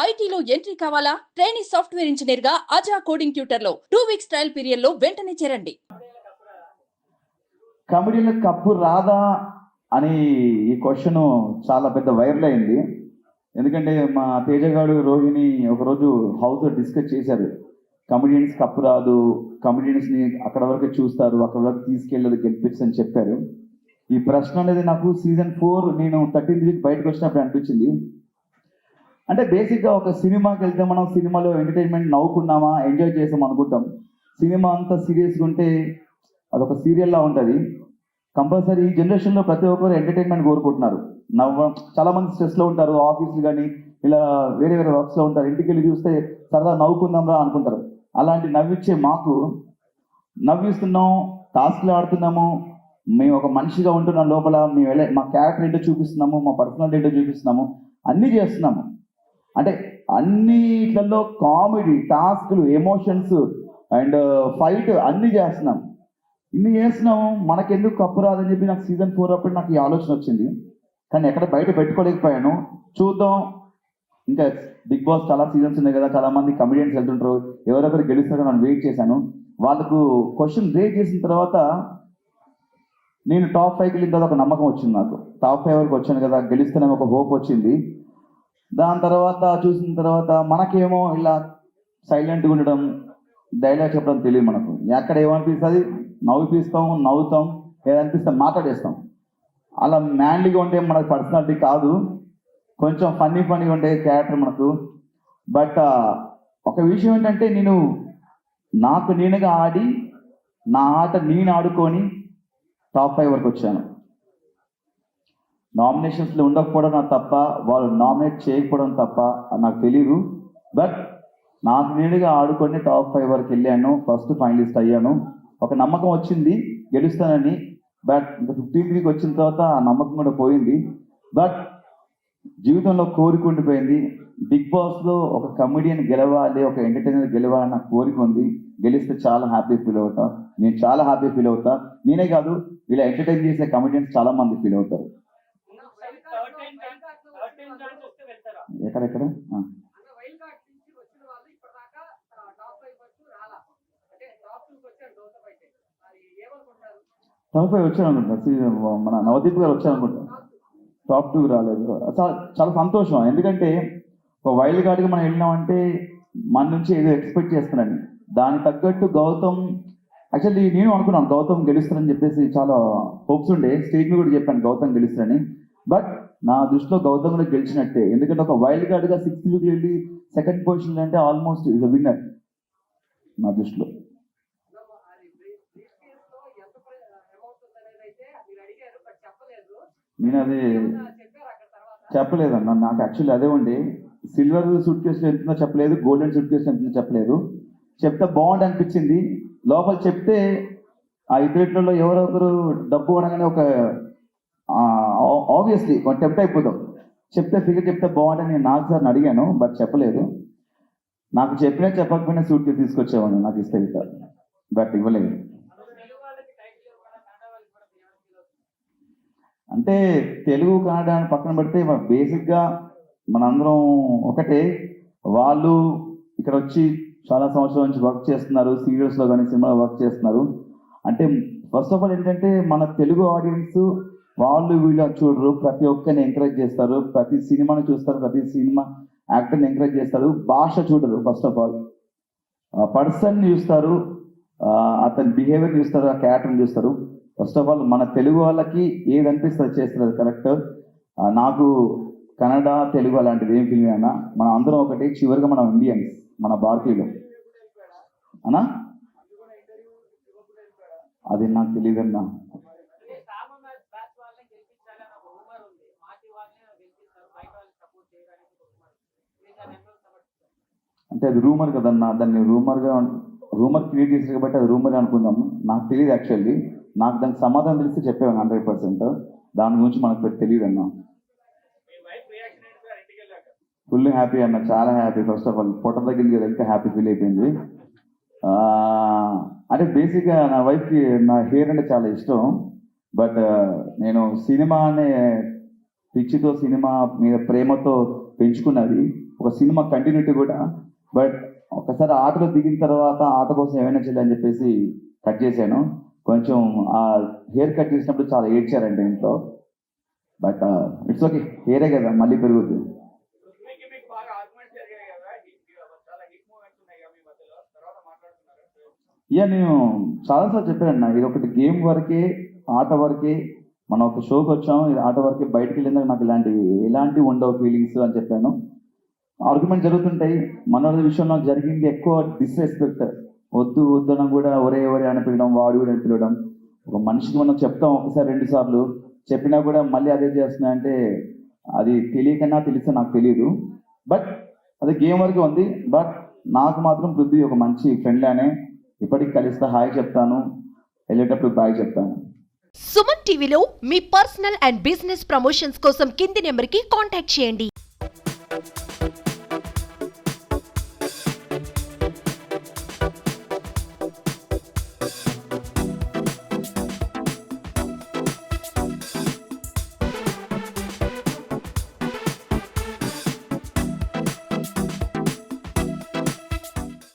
ఐటీలో ఎంట్రీ కావాలా? Trainee software engineer గా అజా కోడింగ్ ట్యూటర్ లో 2 వీక్స్ ట్రయల్ పీరియడ్ లో వెంటనే చేరండి. కమెడీలకు కప్పు రాదా అని ఈ క్వశ్చన్ చాలా పెద్ద వైరల్ అయింది. ఎందుకంటే మా తేజగాడు రోహిణి ఒకరోజు హౌస్ డిస్కస్ చేశారు. కమెడియన్స్ కప్పు రాదు, కమెడియన్స్ని అక్కడ వరకు చూస్తారు, అక్కడ వరకు తీసుకెళ్ళదు గెలిపించు అని చెప్పారు. ఈ ప్రశ్న అనేది నాకు సీజన్ 4 నేను 13th వీక్ బయటకు వచ్చినప్పుడు అనిపించింది. అంటే బేసిక్గా ఒక సినిమాకి వెళ్తే మనం సినిమాలో ఎంటర్టైన్మెంట్ నవ్వుకున్నామా, ఎంజాయ్ చేసాం అనుకుంటాం. సినిమా అంతా సీరియస్గా ఉంటే అదొక సీరియల్లా ఉంటుంది. కంపల్సరీ ఈ జనరేషన్లో ప్రతి ఒక్కరు ఎంటర్టైన్మెంట్ కోరుకుంటున్నారు. చాలామంది స్ట్రెస్లో ఉంటారు, ఆఫీసులు కానీ ఇలా వేరే వేరే వర్క్స్లో ఉంటారు. ఇంటికి వెళ్ళి చూస్తే సరదా నవ్వుకుందాం రా అనుకుంటారు. అలాంటి నవ్విచ్చే మాకు నవ్విస్తున్నాం, టాస్క్లు ఆడుతున్నాము, మేము ఒక మనిషిగా ఉంటున్నాం లోపల, మేము మా క్యారెక్టర్ ఏంటో చూపిస్తున్నాము, మా పర్సనాలిటీ ఏంటో చూపిస్తున్నాము, అన్నీ చేస్తున్నాము. అంటే అన్నిట్లలో కామెడీ, టాస్క్లు, ఎమోషన్స్ అండ్ ఫైట్ అన్నీ చేస్తున్నాం. ఇన్ని చేస్తున్నాము, మనకెందుకు కప్పు రాదని చెప్పి నాకు సీజన్ 4 అప్పుడు నాకు ఈ ఆలోచన వచ్చింది. కానీ ఎక్కడ బయట పెట్టుకోలేకపోయాను. చూద్దాం, ఇంకా బిగ్ బాస్ చాలా సీజన్స్ ఉన్నాయి కదా, చాలా మంది కమెడియన్స్ వెళ్తుంటారు, ఎవరెవరు గెలుస్తారో నేను వెయిట్ చేశాను. వాళ్ళకు క్వశ్చన్ రేజ్ చేసిన తర్వాత నేను టాప్ 5కి వెళ్ళిన తర్వాత ఒక నమ్మకం వచ్చింది. నాకు టాప్ 5 వరకు వచ్చాను కదా, గెలుస్తానేమో ఒక హోప్ వచ్చింది. దాని తర్వాత చూసిన తర్వాత మనకేమో ఇలా సైలెంట్గా ఉండడం, డైలాగ్ చెప్పడం తెలియదు. మనకు ఎక్కడ ఏమనిపిస్తుంది నవ్వుతాం, ఏదనిపిస్తే మాట్లాడేస్తాం. అలా మ్యాన్లీగా ఉంటే మనకు పర్సనాలిటీ కాదు, కొంచెం ఫన్నీగా ఉండే క్యారెక్టర్ మనకు. బట్ ఒక విషయం ఏంటంటే, నేను నాకు నేనుగా ఆడి నా ఆట నేను ఆడుకొని టాప్ 5 వరకు వచ్చాను. నామినేషన్స్లో ఉండకపోవడం నాకు తప్ప, వాళ్ళు నామినేట్ చేయకపోవడం తప్ప నాకు తెలియదు. బట్ నాకు నేనుగా ఆడుకొని టాప్ 5 వరకు వెళ్ళాను, ఫస్ట్ ఫైనలిస్ట్ అయ్యాను. ఒక నమ్మకం వచ్చింది గెలుస్తానని. బట్ ఇంకా 15th వీక్ వచ్చిన తర్వాత ఆ నమ్మకం కూడా పోయింది. బట్ జీవితంలో కోరిక ఉండిపోయింది. బిగ్ బాస్లో ఒక కమెడియన్ గెలవాలి, ఒక ఎంటర్టైనర్ గెలవాలని నాకు కోరిక ఉంది. గెలిస్తే చాలా హ్యాపీ ఫీల్ అవుతా, నేను చాలా హ్యాపీ ఫీల్ అవుతా. నేనే కాదు, ఇలా ఎంటర్టైన్ చేసే కమెడియన్స్ చాలా మంది ఫీల్ అవుతారు. ఎక్కడెక్కడ టాప్ 5 వచ్చాను అనుకుంటా. మన నవదీప్ గారు వచ్చాను అనుకుంటా, టాప్ 2 రాలేదు. చాలా సంతోషం. ఎందుకంటే ఒక వైల్డ్ కార్డ్గా మనం వెళ్ళినామంటే మన నుంచి ఏదో ఎక్స్పెక్ట్ చేస్తున్నాను. దానికి తగ్గట్టు గౌతమ్, యాక్చువల్లీ నేను అనుకున్నాను గౌతమ్ గెలుస్తానని చెప్పేసి, చాలా హోప్స్ ఉండే. స్టేజ్ మీద కూడా చెప్పాను గౌతమ్ గెలుస్తానని. బట్ నా దృష్టిలో గౌతమ్ కూడా గెలిచినట్టే. ఎందుకంటే ఒక వైల్డ్ కార్డ్గా 6th వీక్ వెళ్ళి 2nd పొజిషన్ అంటే ఆల్మోస్ట్ ఇస్ అ విన్నర్ నా దృష్టిలో. నేను అది చెప్పలేదన్నా, నాకు యాక్చువల్లీ అదే ఉండి, సిల్వర్ సూట్ కేసులో ఎంతుందో చెప్పలేదు, గోల్డెన్ సూట్ కేసులో ఎంతుందో చెప్పలేదు. చెప్తే బాగుంది అనిపించింది. లోపల చెప్తే ఆ ఇద్దరిలో ఎవరో ఒకరు డబ్బు అనగానే ఒక ఆబ్వియస్లీ టెంప్ట్ అయిపోతాం. చెప్తే ఫిగర్ చెప్తే బాగుంటుంది. నేను నాకు సార్ని అడిగాను, బట్ చెప్పలేదు. నాకు చెప్పినా చెప్పకపోయినా సూట్ కేసు తీసుకొచ్చేవాడిని నాకు ఇస్తే ఇక, బట్ ఇవ్వలేదు. అంటే తెలుగు కన్నడ అని పక్కన పెడితే బేసిక్గా మనందరం ఒకటే. వాళ్ళు ఇక్కడ వచ్చి చాలా సంవత్సరాల నుంచి వర్క్ చేస్తున్నారు, సీరియల్స్లో కానీ సినిమాలో వర్క్ చేస్తున్నారు. అంటే ఫస్ట్ ఆఫ్ ఆల్ ఏంటంటే, మన తెలుగు ఆడియన్స్ వాళ్ళు వీళ్ళు చూడరు, ప్రతి ఒక్కరిని ఎంకరేజ్ చేస్తారు, ప్రతి సినిమాని చూస్తారు, ప్రతి సినిమా యాక్టర్ని ఎంకరేజ్ చేస్తారు. భాష చూడరు, ఫస్ట్ ఆఫ్ ఆల్ పర్సన్ని చూస్తారు, అతని బిహేవియర్ చూస్తారు, ఆ క్యారెక్టర్ని చూస్తారు. ఫస్ట్ ఆఫ్ ఆల్ మన తెలుగు వాళ్ళకి ఏది అనిపిస్తుంది చేస్తున్నారు కరెక్ట్. నాకు కన్నడ తెలుగు అలాంటిది ఏం ఫీలింగ్ అయినా మనం అందరం ఒకటి. చివరిగా మనం ఇండియన్స్, మన భారతీయులు అన్నా, అది నాకు తెలియదన్నా. అంటే అది రూమర్ కదన్నా, దాన్ని రూమర్ క్రియేట్ చేశారు కాబట్టి అది రూమర్ అనుకుందాము. నాకు తెలియదు యాక్చువల్లీ. నాకు దానికి సమాధానం తెలిస్తే చెప్పేవాను 100%. దాని గురించి మనకు తెలియదు అన్న. ఫుల్ హ్యాపీ అన్న, చాలా హ్యాపీ. ఫస్ట్ ఆఫ్ ఆల్ పొట్ట తగ్గింది కదా, ఇంకా హ్యాపీ ఫీల్ అయిపోయింది. అంటే బేసిక్గా నా వైఫ్కి నా హెయిర్ అంటే చాలా ఇష్టం. బట్ నేను సినిమా అనే పిచ్చితో, సినిమా మీద ప్రేమతో పెంచుకున్నది. ఒక సినిమా కంటిన్యూటీ కూడా. బట్ ఒకసారి ఆటలో దిగిన తర్వాత ఆట కోసం ఏమైనా చేయాలని చెప్పేసి కట్ చేశాను. కొంచెం ఆ హెయిర్ కట్ చేసినప్పుడు చాలా ఏడ్చారండి ఇంట్లో. బట్ ఇట్స్ ఓకే, హెయిరే కదా, మళ్ళీ పెరుగుతుంది. మీకు బాగా ఆర్గ్యుమెంట్స్ జరిగాయి కదా, చాలా హిట్ మూమెంట్స్ ఉన్నాయి కదా మీ మధ్యలో, తర్వాత మాట్లాడుతున్నారు. ఇక నేను చాలాసార్లు చెప్పాను, ఇది ఒకటి గేమ్ వరకే, ఆట వరకే, మనం ఒక షోకి వచ్చాం, ఇది ఆట వరకే, బయటకు వెళ్ళిందాక నాకు ఎలాంటి ఉండవు ఫీలింగ్స్ అని చెప్పాను. ఆర్గ్యుమెంట్ జరుగుతుంటాయి. మన విషయంలో జరిగింది ఎక్కువ డిస్రెస్పెక్ట్, వద్దు వద్దనం కూడా ఒరే అని పిలవడం, వాడు కూడా అని పిలవడం. ఒక మనిషికి మనం చెప్తాం ఒకసారి 2 సార్లు, చెప్పినా కూడా మళ్ళీ అదే చేస్తున్నా అంటే అది తెలియకన్నా తెలిస్తే నాకు తెలియదు. బట్ అది గేమ్ వరకు ఉంది. బట్ నాకు మాత్రం పృథ్వీ ఒక మంచి ఫ్రెండ్ లానే, ఇప్పటికి కలిస్తే హాయ్ చెప్తాను, వెళ్ళేటప్పుడు బాయ్ చెప్తాను. సుమన్ టీవీలో మీ పర్సనల్ అండ్ బిజినెస్ ప్రమోషన్స్ కోసం కింది నెంబర్కి కాంటాక్ట్ చేయండి.